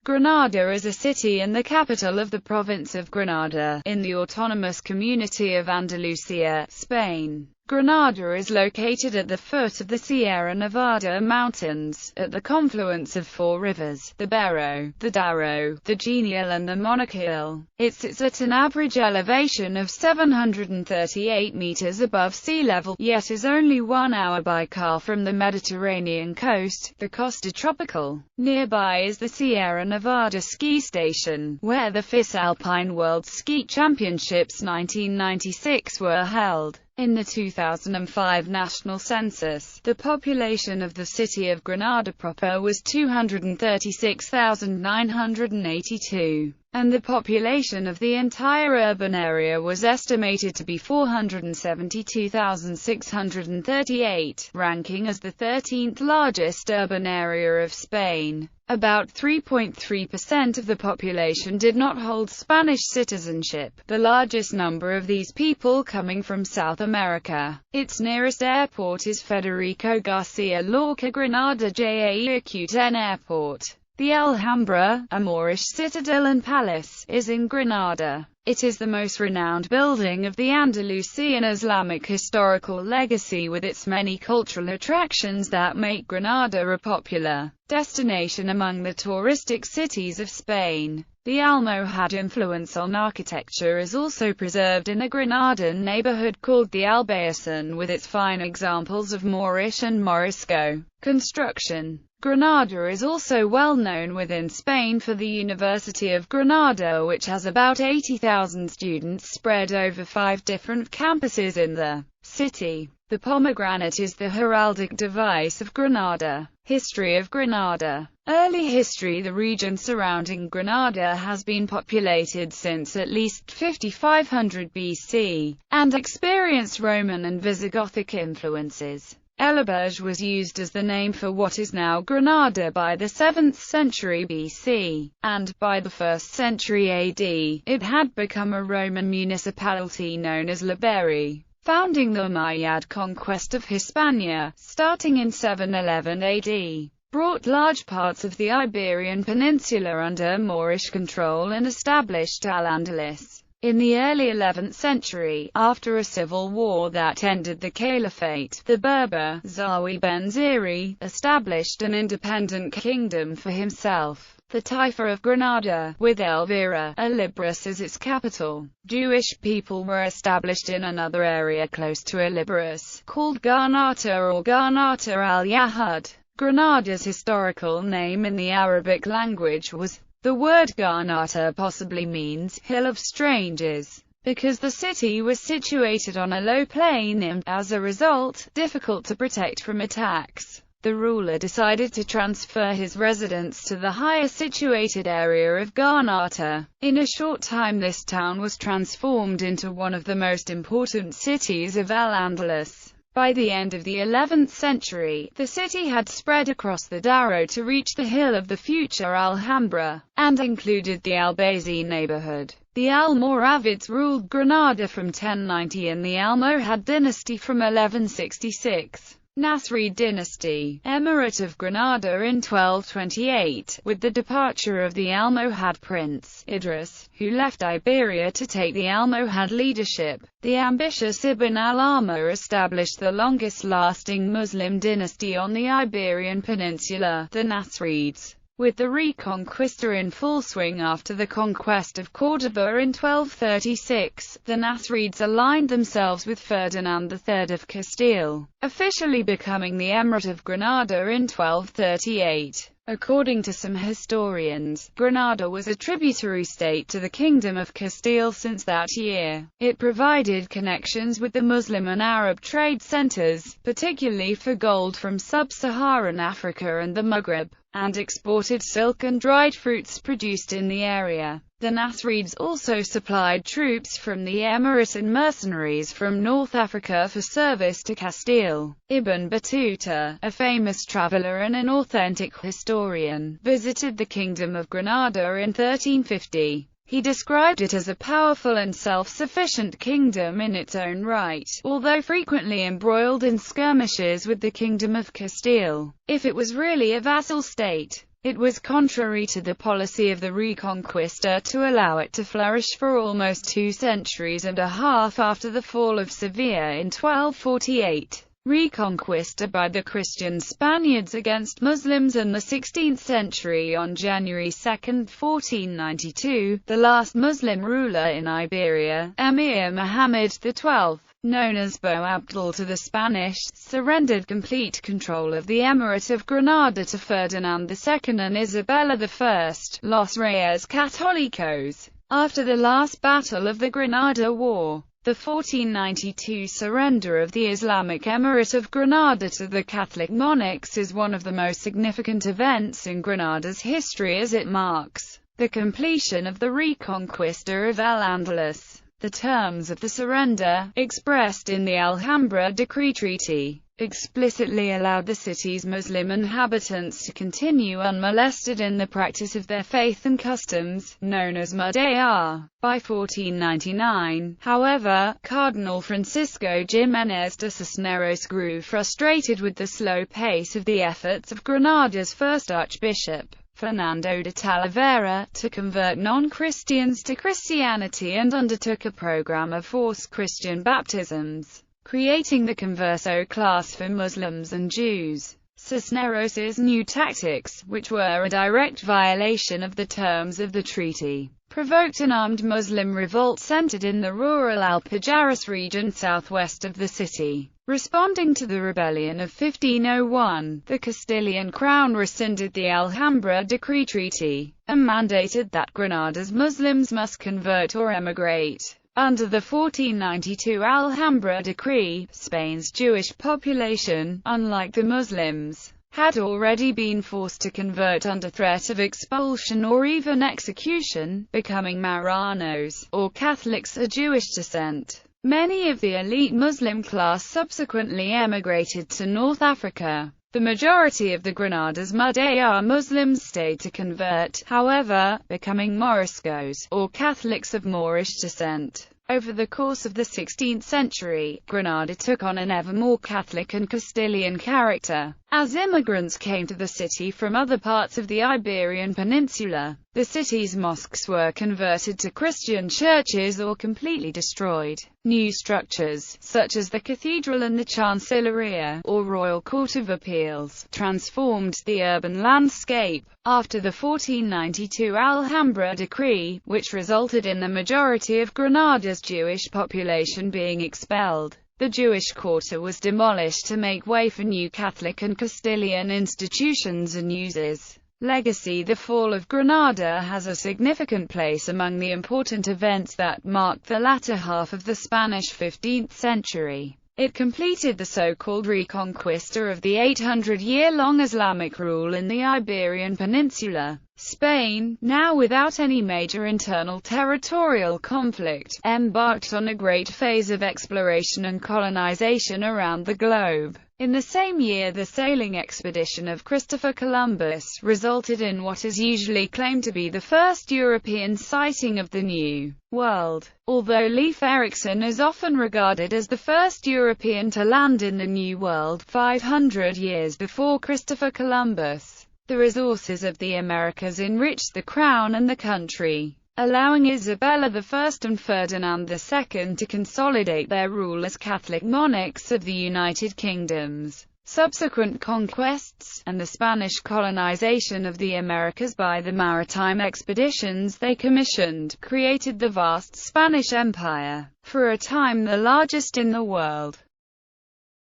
Granada is a city and the capital of the province of Granada, in the autonomous community of Andalusia, Spain. Granada is located at the foot of the Sierra Nevada mountains, at the confluence of four rivers, the Bero, the Darro, the Genial and the Monacal. It sits at an average elevation of 738 meters above sea level, yet is only 1 hour by car from the Mediterranean coast, the Costa Tropical. Nearby is the Sierra Nevada ski station, where the FIS Alpine World Ski Championships 1996 were held. In the 2005 national census, the population of the city of Granada proper was 236,982, and the population of the entire urban area was estimated to be 472,638, ranking as the 13th largest urban area of Spain. About 3.3% of the population did not hold Spanish citizenship, the largest number of these people coming from South America. Its nearest airport is Federico Garcia Lorca Granada JAEQ-10 Airport. The Alhambra, a Moorish citadel and palace, is in Granada. It is the most renowned building of the Andalusian Islamic historical legacy, with its many cultural attractions that make Granada a popular destination among the touristic cities of Spain. The Almohad influence on architecture is also preserved in a Granadan neighborhood called the Albayazin, with its fine examples of Moorish and Morisco construction. Granada is also well known within Spain for the University of Granada, which has about 80,000 students spread over 5 different campuses in the city. The pomegranate is the heraldic device of Granada. History of Granada. Early history. The region surrounding Granada has been populated since at least 5500 BC, and experienced Roman and Visigothic influences. Elleberg was used as the name for what is now Granada by the 7th century BC, and, by the 1st century AD, it had become a Roman municipality known as Liberi. Founding. The Umayyad conquest of Hispania, starting in 711 AD, brought large parts of the Iberian Peninsula under Moorish control and established Al-Andalus. In the early 11th century, after a civil war that ended the caliphate, the Berber, Zawi ben Ziri, established an independent kingdom for himself, the Taifa of Granada, with Elvira, a Libris as its capital. Jewish people were established in another area close to Libris, called Garnata or Garnata al-Yahud. Granada's historical name in the Arabic language was. The word Garnata possibly means Hill of Strangers, because the city was situated on a low plain and, as a result, difficult to protect from attacks. The ruler decided to transfer his residence to the higher situated area of Garnata. In a short time this town was transformed into one of the most important cities of Al-Andalus. By the end of the 11th century, the city had spread across the Darro to reach the hill of the future Alhambra, and included the Albayazin neighborhood. The Almoravids ruled Granada from 1090 and the Almohad dynasty from 1166. Nasrid dynasty, Emirate of Granada in 1228, with the departure of the Almohad prince, Idris, who left Iberia to take the Almohad leadership. The ambitious Ibn al-Ahmar established the longest-lasting Muslim dynasty on the Iberian Peninsula, the Nasrids. With the Reconquista in full swing after the conquest of Córdoba in 1236, the Nasrids aligned themselves with Ferdinand III of Castile, officially becoming the Emirate of Granada in 1238. According to some historians, Granada was a tributary state to the Kingdom of Castile since that year. It provided connections with the Muslim and Arab trade centers, particularly for gold from sub-Saharan Africa and the Maghreb, and exported silk and dried fruits produced in the area. The Nasrids also supplied troops from the Emirate and mercenaries from North Africa for service to Castile. Ibn Battuta, a famous traveler and an authentic historian, visited the Kingdom of Granada in 1350. He described it as a powerful and self-sufficient kingdom in its own right, although frequently embroiled in skirmishes with the Kingdom of Castile. If it was really a vassal state, It was contrary to the policy of the Reconquista to allow it to flourish for almost 2 centuries and a half after the fall of Seville in 1248. Reconquista by the Christian Spaniards against Muslims in the 16th century. On January 2, 1492, the last Muslim ruler in Iberia, Emir Muhammad XII, known as Boabdil to the Spanish, surrendered complete control of the Emirate of Granada to Ferdinand II and Isabella I, Los Reyes Católicos. After the last battle of the Granada War, the 1492 surrender of the Islamic Emirate of Granada to the Catholic monarchs is one of the most significant events in Granada's history as it marks the completion of the Reconquista of Al-Andalus. The terms of the surrender, expressed in the Alhambra Decree Treaty, explicitly allowed the city's Muslim inhabitants to continue unmolested in the practice of their faith and customs, known as Mudayar. By 1499, however, Cardinal Francisco Jiménez de Cisneros grew frustrated with the slow pace of the efforts of Granada's first Archbishop, Fernando de Talavera, to convert non-Christians to Christianity and undertook a program of forced Christian baptisms, creating the converso class for Muslims and Jews. Cisneros's new tactics, which were a direct violation of the terms of the treaty, provoked an armed Muslim revolt centered in the rural Alpujarras region southwest of the city. Responding to the rebellion of 1501, the Castilian crown rescinded the Alhambra Decree Treaty, and mandated that Granada's Muslims must convert or emigrate. Under the 1492 Alhambra Decree, Spain's Jewish population, unlike the Muslims, had already been forced to convert under threat of expulsion or even execution, becoming Marranos, or Catholics of Jewish descent. Many of the elite Muslim class subsequently emigrated to North Africa. The majority of the Granada's Mudayar Muslims stayed to convert, however, becoming Moriscos, or Catholics of Moorish descent. Over the course of the 16th century, Granada took on an ever more Catholic and Castilian character. As immigrants came to the city from other parts of the Iberian Peninsula, the city's mosques were converted to Christian churches or completely destroyed. New structures, such as the cathedral and the Chancelleria, or Royal Court of Appeals, transformed the urban landscape. After the 1492 Alhambra Decree, which resulted in the majority of Granada's Jewish population being expelled, the Jewish quarter was demolished to make way for new Catholic and Castilian institutions and uses. Legacy. The fall of Granada has a significant place among the important events that marked the latter half of the Spanish 15th century. It completed the so-called Reconquista of the 800-year-long Islamic rule in the Iberian Peninsula. Spain, now without any major internal territorial conflict, embarked on a great phase of exploration and colonization around the globe. In the same year, the sailing expedition of Christopher Columbus resulted in what is usually claimed to be the first European sighting of the New World. Although Leif Erikson is often regarded as the first European to land in the New World 500 years before Christopher Columbus, the resources of the Americas enriched the crown and the country, allowing Isabella I and Ferdinand II to consolidate their rule as Catholic monarchs of the United Kingdoms. Subsequent conquests, and the Spanish colonization of the Americas by the maritime expeditions they commissioned, created the vast Spanish Empire, for a time the largest in the world.